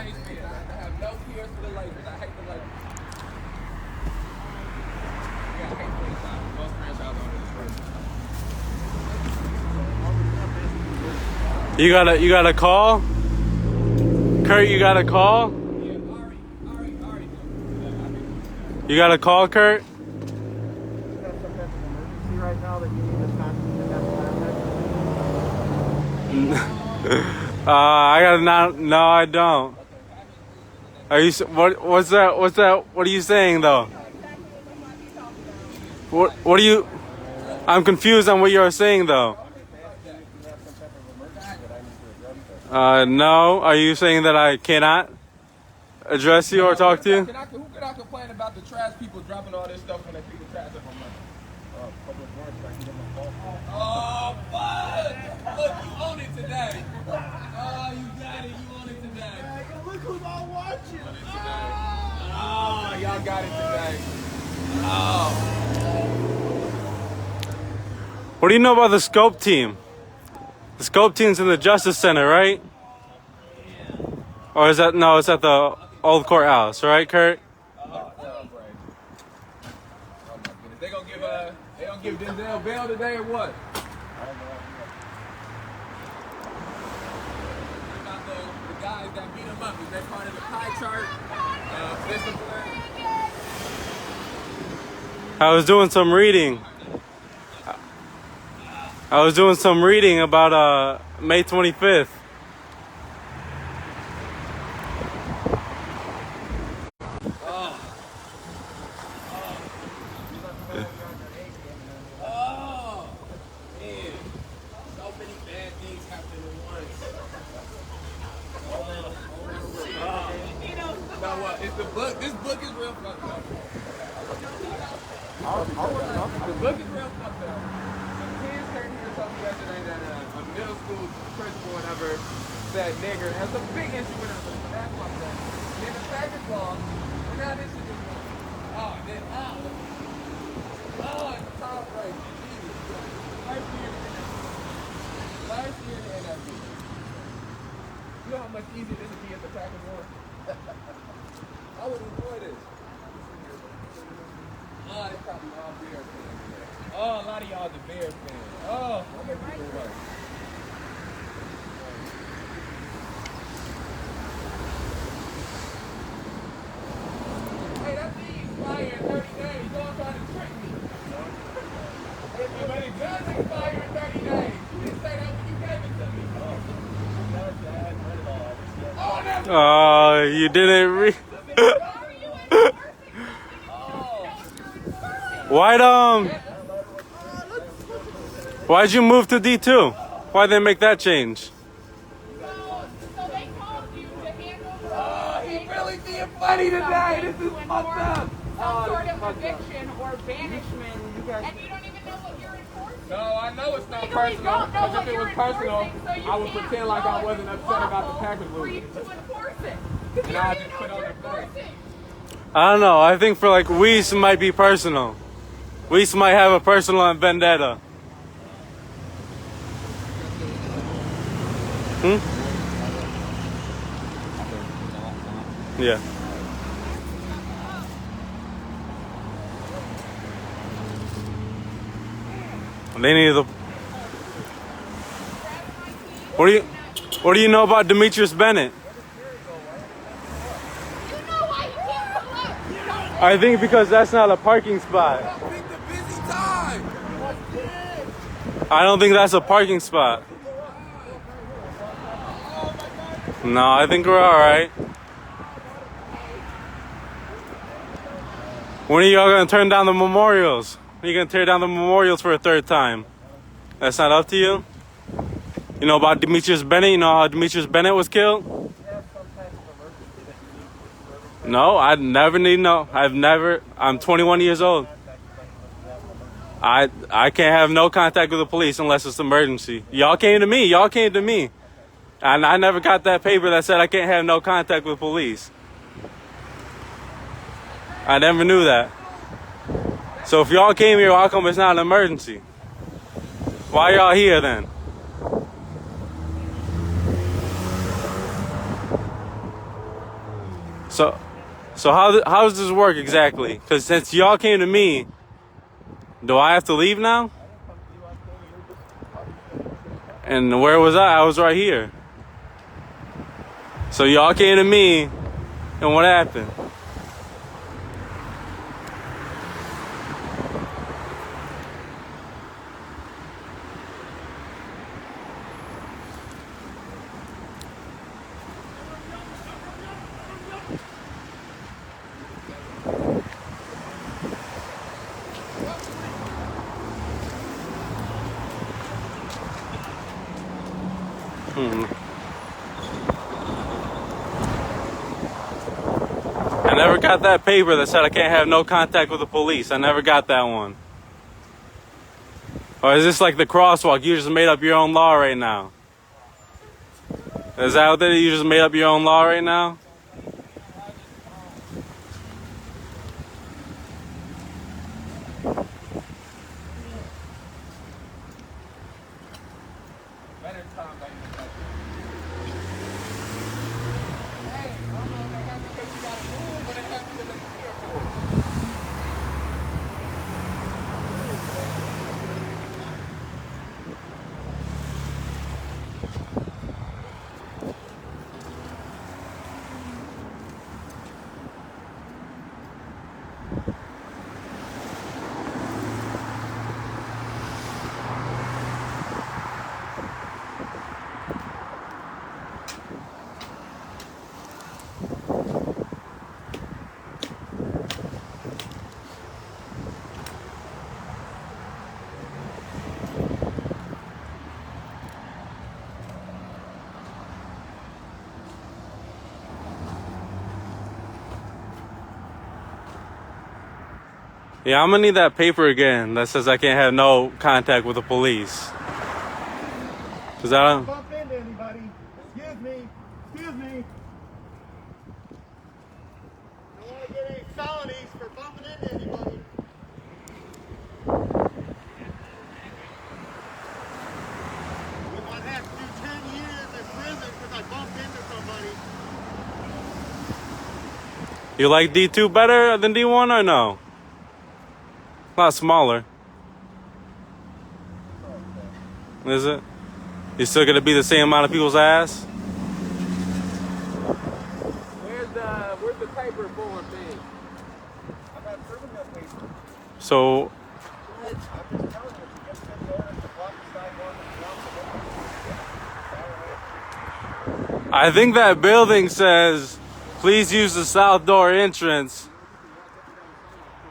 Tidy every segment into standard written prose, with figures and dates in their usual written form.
exchange me. I have no tears for the Lakers. I hate the Lakers. Yeah, I hate the Lakers. Most franchise owners. You got a call? Kurt, you got a call? Yeah, Ari. You got a call, Kurt? You got some type of emergency right now that you need to contact? I gotta not. No, I don't. Are you? What's that? What's that? What are you saying though? What are you? I'm confused on what you're saying though. No. Are you saying that I cannot address you or talk to you? Who can I complain about the trash people dropping all this stuff when they pick the trash up on Monday? Oh, fuck! Look, you own it today. Oh, you got it. You own it today. Look who's all watching. Oh, y'all got it today. Oh. What do you know about the Scope team? The Scope team's in the Justice Center, right? Or is that no? It's at the old courthouse, right, Kurt? They gonna give Denzel bail today or what? About the guys that beat him up, is that part of the pie chart? Discipline. I was doing some reading. About May 25th. This book is real fucked up. The book is real fucked up. The kids came here and told me yesterday that a middle school principal or whatever said nigger. That's a big issue with us. That's what I'm saying. Then the Packers lost, and now this shit is wrong. It's Tom Brady. Jesus. Last year in the NFC. You know how much easier this would be if the Packers won? I would enjoy this. Oh, they probably all Bears fans today. Oh, a lot of y'all the Bears fans. Oh, I'm gonna make it work. Hey, that thing expires in 30 days. Y'all trying to trick me. But it does expire in 30 days. You didn't say that when you gave it to me. Oh, that's Oh, you didn't Why'd you move to D2? Why'd they make that change? So they called you to handle he really being funny today. This is fucked up. some sort of eviction or banishment, and you don't even know what you're enforcing. No, I know it's not Legally personal. don't know Because what if it you're was personal, enforcing, so you I would can't pretend like I know wasn't it's upset about the lawful Packers for you losing. to enforce it. Because you And I don't just even know put what on you're the face. enforcing. I don't know. I think for like Weiss might be personal. Weiss might have a personal vendetta. Yeah. They need the. What do you know about Demetrius Bennett? You know why you can't collect. I think because that's not a parking spot. Pick the busy time. I don't think that's a parking spot. No, I think we're all right. When are y'all gonna turn down the memorials? When are you gonna tear down the memorials for a third time? That's not up to you? You know about Demetrius Bennett? You know how Demetrius Bennett was killed? No, I never need no. I'm 21 years old. I can't have no contact with the police unless it's emergency. Y'all came to me. And I never got that paper that said I can't have no contact with police. I never knew that. So if y'all came here, how come it's not an emergency? Why y'all here then? So how does this work exactly? Because since y'all came to me, do I have to leave now? And where was I? I was right here. So y'all came to me, and what happened? I never got that paper that said I can't have no contact with the police. I never got that one. Or is this like the crosswalk? You just made up your own law right now? Is that what it is? You just made up your own law right now? Better time, baby. Hey, I don't know if that happens because you got to move, but it happens because they're here for it. Yeah, I'm gonna need that paper again that says I can't have no contact with the police. Cause I don't. Bump into anybody. Excuse me. Excuse me. Don't want to get any felonies for bumping into anybody. We might have to do 10 years in prison because I bumped into somebody. You like D2 better than D1 or no? A lot smaller. Is it? You still gonna be the same amount of people's ass? Where's the paper form thing? I'm not serving that paper. So I'm just telling you, if you get the orders to block the sidewalk and block the I think that building says, please use the south door entrance.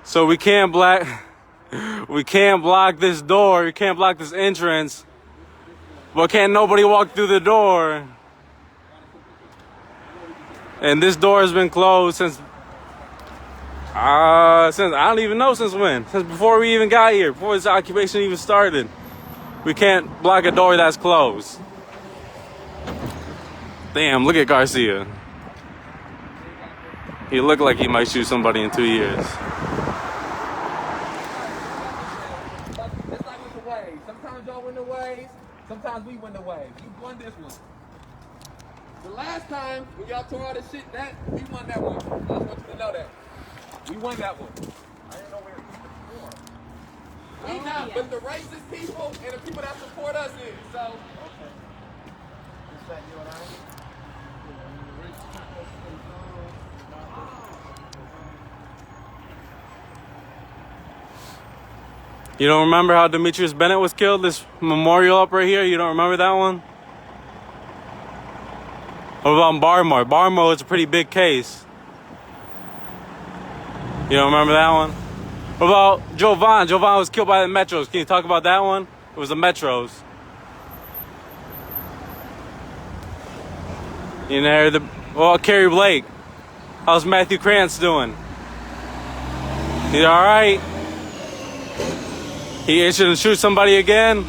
So we can't block this door, we can't block this entrance. But can't nobody walk through the door? And this door has been closed since I don't even know since when. Since before we even got here, before this occupation even started. We can't block a door that's closed. Damn, look at Garcia. He looked like he might shoot somebody in 2 years. It's like with the waves. Sometimes y'all win the waves. Sometimes we win the waves. We won this one. The last time when y'all tore all this shit, we won that one. I just want you to know that. We won that one. I didn't know we were keeping score. We not, but the racist people and the people that support us is. So. Okay. Is that you and I? You don't remember how Demetrius Bennett was killed? This memorial up right here? You don't remember that one? What about Barmore? Barmore was a pretty big case. You don't remember that one? What about Jovan? Jovan was killed by the Metros. Can you talk about that one? It was the Metros. You know, Kerry Blake. How's Matthew Krantz doing? He alright? He issued to shoot somebody again?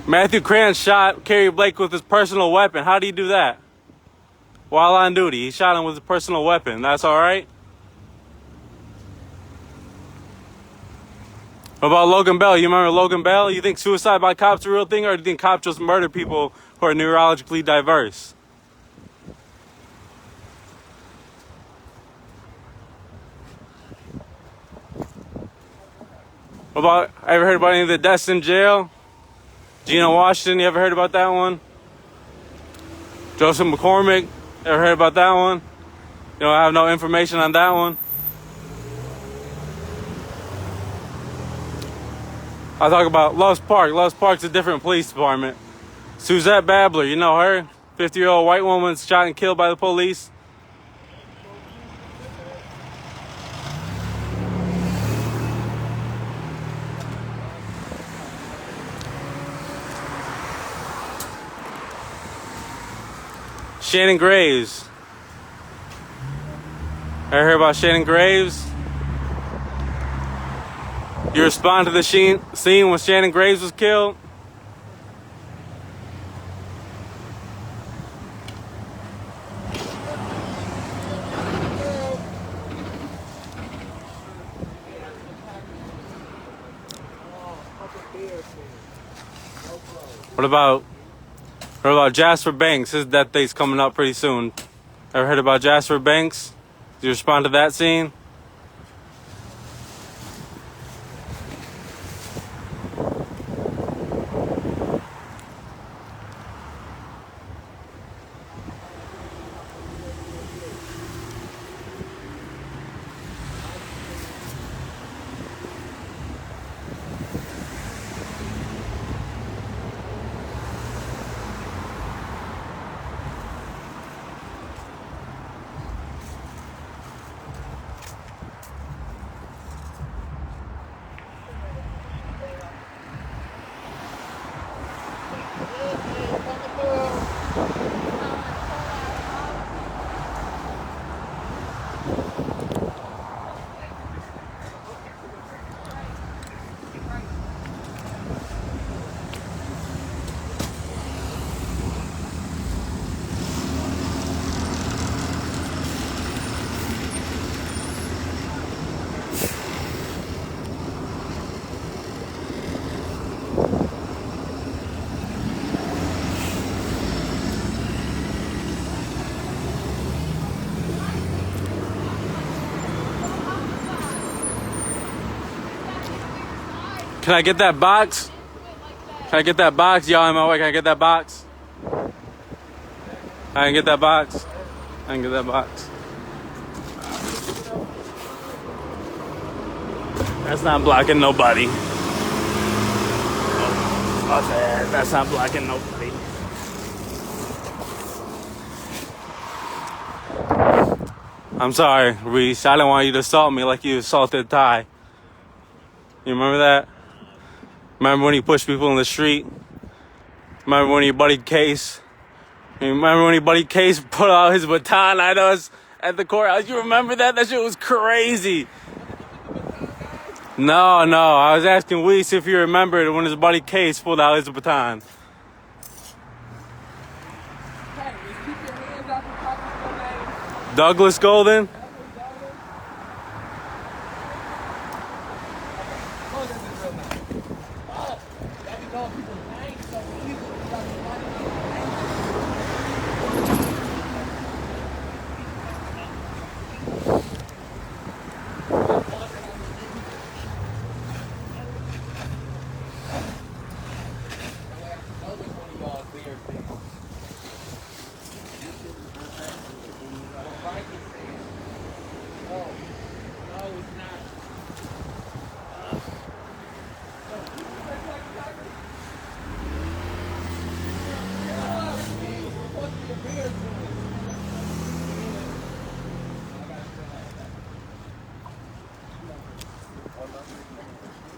Matthew Krantz shot Kerry Blake with his personal weapon. How did he do that? While on duty, he shot him with his personal weapon. That's alright? What about Logan Bell? You remember Logan Bell? You think suicide by cops is a real thing, or do you think cops just murder people who are neurologically diverse? Ever heard about any of the deaths in jail? Gina Washington, you ever heard about that one? Joseph McCormick, ever heard about that one? You don't have no information on that one? I'll talk about Loves Park. Loves Park's a different police department. Suzette Babler, you know her? 50-year-old white woman shot and killed by the police. Shannon Graves. Ever heard about Shannon Graves? You respond to the scene when Shannon Graves was killed? What about Jasper Banks? His death date's coming up pretty soon. Ever heard about Jasper Banks? Do you respond to that scene? Can I get that box? Can I get that box? Y'all in my way, can I get that box? I can get that box. I can get that box. That's not blocking nobody. Okay, that's not blocking nobody. I'm sorry, Reese. I don't want you to assault me like you assaulted Ty. You remember that? Remember when he pushed people in the street? Remember when your buddy Case? Remember when your buddy Case put out his baton at us at the courthouse? You remember that? That shit was crazy. No. I was asking Weiss if you remembered when his buddy Case pulled out his baton. Hey, just keep your hands off the pockets of those. Douglas Golden?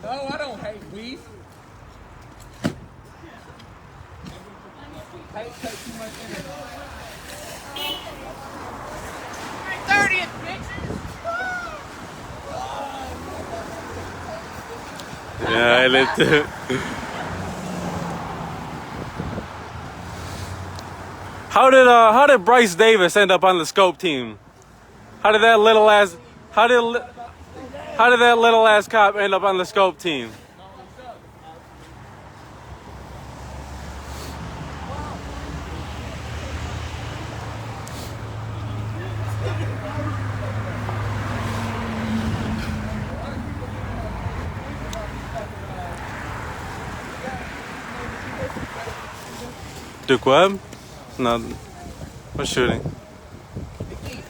No, I don't hate Weiss. Hate takes too much energy. 30th, bitches! Yeah, I lived too. How did Bryce Davis end up on the scope team? How did that little ass cop end up on the scope team? Duke Webb? No. What shooting?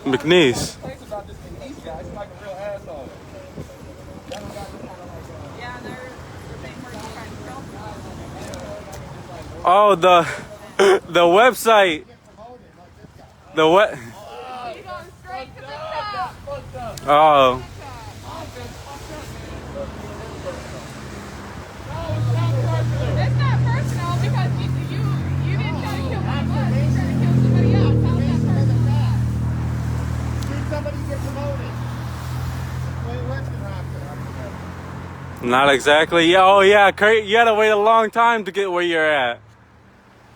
McNeese. Complaints about this McNeese guy. He's like a real asshole. That one got this kind of like, Yeah, there's the thing where you try to kill people. Oh, the website. The what? He's going straight to the top. Oh. It's not personal because you didn't try to kill one of us. You tried to kill somebody else. How is that personal? Did somebody get promoted? Wait, what's gonna happen? Not exactly. Yeah. Oh, yeah. Kurt, you had to wait a long time to get where you're at.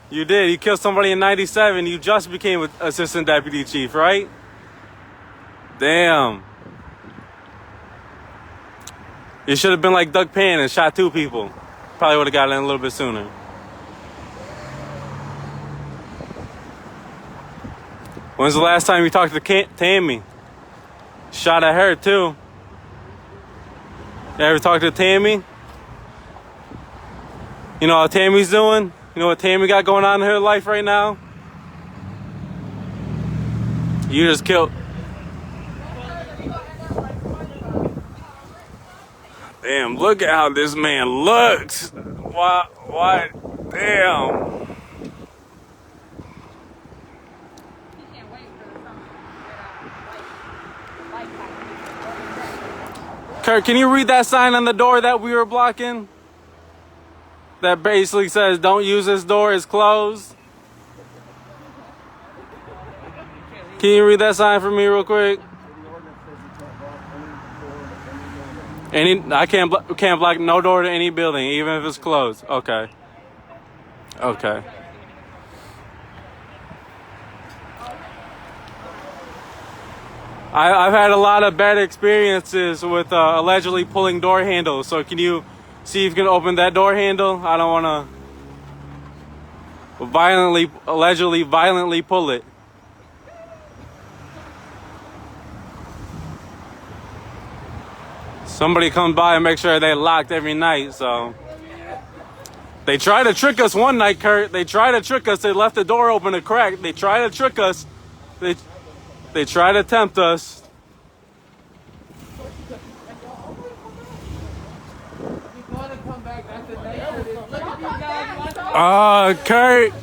You did. You killed somebody in '97. You just became assistant deputy chief, right? Damn. You should have been like Doug Pan and shot 2 people. Probably would have gotten in a little bit sooner. When's the last time you talked to Tammy? Shot at her too. You ever talked to Tammy? You know how Tammy's doing? You know what Tammy got going on in her life right now? You just killed. Damn, look at how this man looks. Why? Damn. He can't wait for the summer to get out. Kurt, can you read that sign on the door that we were blocking? That basically says, don't use this door, it's closed. Can you read that sign for me real quick? I can't block no door to any building, even if it's closed. Okay. Okay. I've had a lot of bad experiences with allegedly pulling door handles. So can you see if you can open that door handle? I don't want to allegedly violently pull it. Somebody comes by and make sure they locked every night, so. They tried to trick us one night, Kurt. They tried to trick us. They left the door open a crack. They tried to trick us. They tried to tempt us. Kurt.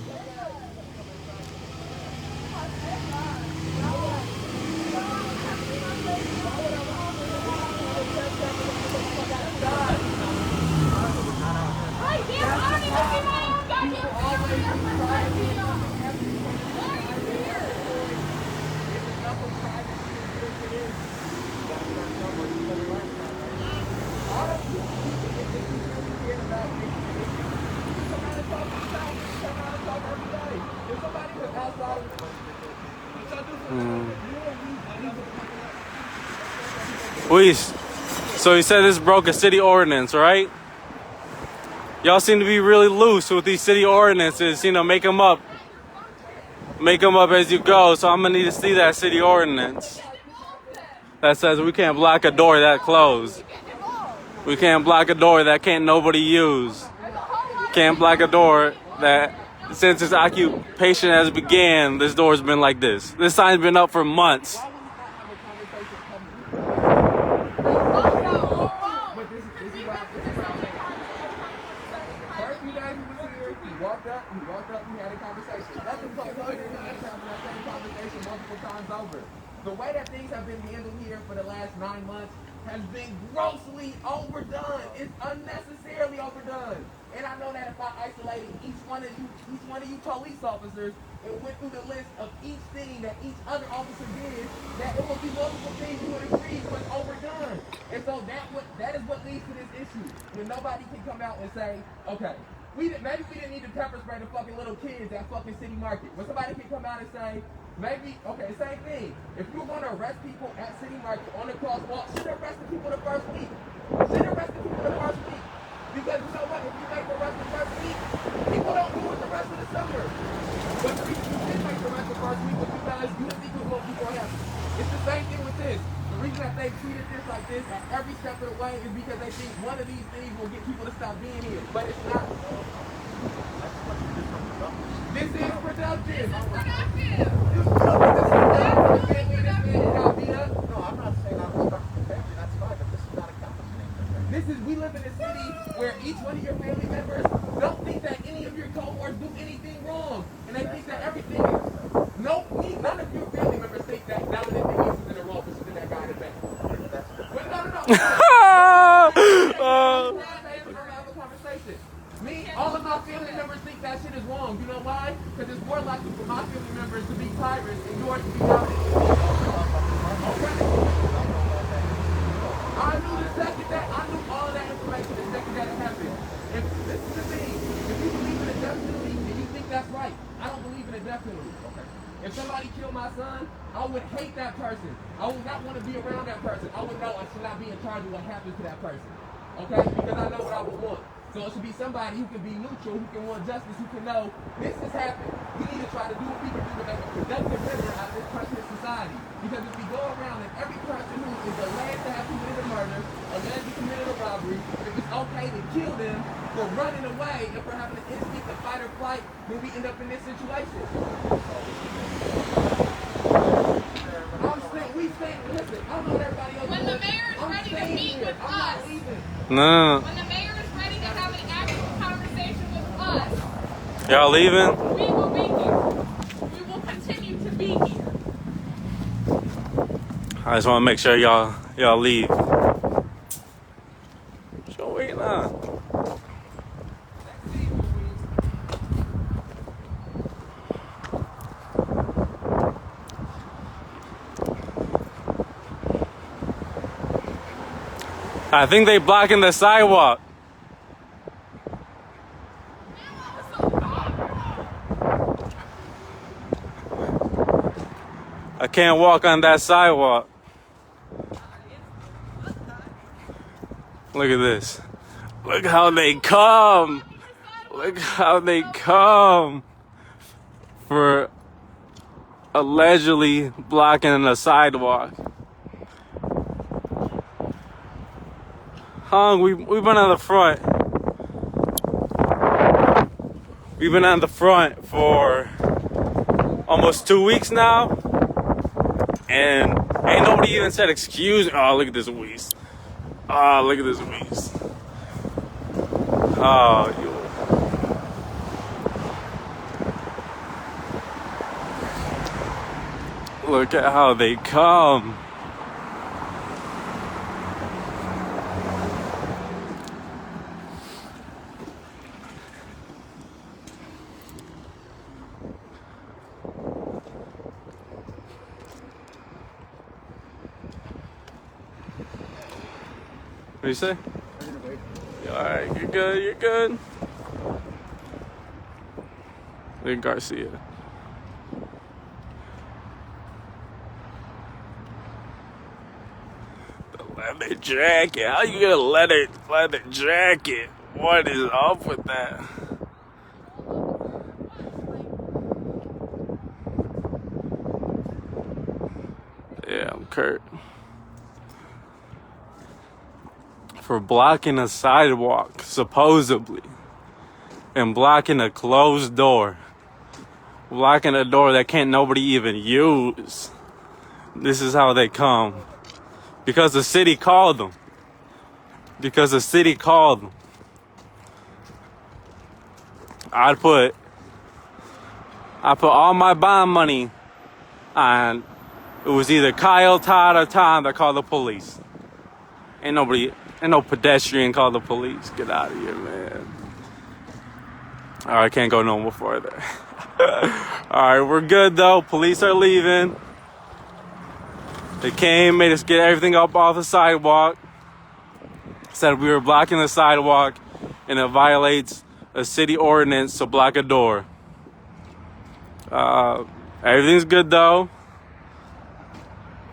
So he said this broke a city ordinance, right? Y'all seem to be really loose with these city ordinances. You know, make them up as you go. So I'm gonna need to see that city ordinance that says we can't block a door that closed. We can't block a door that can't nobody use. Can't block a door that, since its occupation has began, this door's been like this. This sign's been up for months. The way that things have been handled here for the last 9 months has been grossly overdone. It's unnecessarily overdone. And I know that if I isolated each one of you police officers and went through the list of each thing that each other officer did, that it would be multiple things you would agree was overdone. And so that is what leads to this issue. When nobody can come out and say, okay, maybe we didn't need to pepper spray the fucking little kids at fucking City Market. When somebody can come out and say, maybe, okay, same thing. If you're going to arrest people at City Market on the crosswalk, should arrest the people the first week. Should arrest the people the first week. Because you know what? If you make the arrest the first week, people don't do it the rest of the summer. But the reason you did make the arrest the first week was because you didn't think it was going to keep on happening. It's the same thing with this. The reason that they treated this like this at every step of the way is because they think one of these things will get people to stop being here. But it's not. This it's productive. This is productive. You still get this family that's been out beat up. No, I'm not saying I'm respecting your family. That's fine, but this is not a accomplishment. This is, we live in a city where each one of your family members don't think that any of your cohorts do anything wrong. And they think that everything is, none of your family members think that Dominic Denise is in the wrong for shooting that guy in the back. But no. Me, all of my family members think that shit is wrong. You know why? Because it's more likely for my family members to be pirates and yours to be Dominic. Okay. I knew all of that information the second that it happened. If this is the thing, if you believe in a death penalty and you think that's right, I don't believe in a death penalty. Okay. If somebody killed my son, I would hate that person. I would not want to be around that person. I would know I should not be in charge of what happens to that person. Okay? Because I know what I would want. So it should be somebody who can be neutral, who can want justice, who can know this has happened. We need to try to do what we can do to make a productive member out of this person's society. Because if we go around and every person who is alleged to have committed a murder, alleged to committed a robbery, if it's okay to kill them for running away and for having an instinct of fight or flight when we end up in this situation. Listen, I don't know what everybody else When the does. mayor is ready to meet with I'm not us. leaving. No. When the mayor is ready to have an actual conversation with us, Y'all leaving? we will be here. We will continue to be here. I just want to make sure y'all leave. So wait on. I think they blocking the sidewalk. I can't walk on that sidewalk. Look at this. Look how they come. Look how they come for allegedly blocking the sidewalk. We've been on the front. We've been on the front for almost 2 weeks now. And ain't nobody even said excuse me. Oh, look at this wheeze. Oh, look at this wheeze. Oh, look at how they come. What do you say? Alright, you're good, you're good. Look at Garcia. The leather jacket. How you get a leather jacket? What is up with that? Yeah, I'm Kurt. For blocking a sidewalk, supposedly, and blocking a closed door, blocking a door that can't nobody even use. This is how they come. Because the city called them. Because the city called them. I put all my bond money on, it was either Kyle, Todd, or Tom that called the police. Ain't no pedestrian called the police. Get out of here, man. Alright, I can't go no more further. Alright, we're good though. Police are leaving. They came, made us get everything up off the sidewalk. Said we were blocking the sidewalk and it violates a city ordinance to block a door. Everything's good though.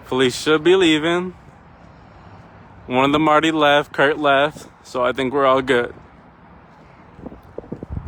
Police should be leaving. One of them already left, Kurt left, so I think we're all good.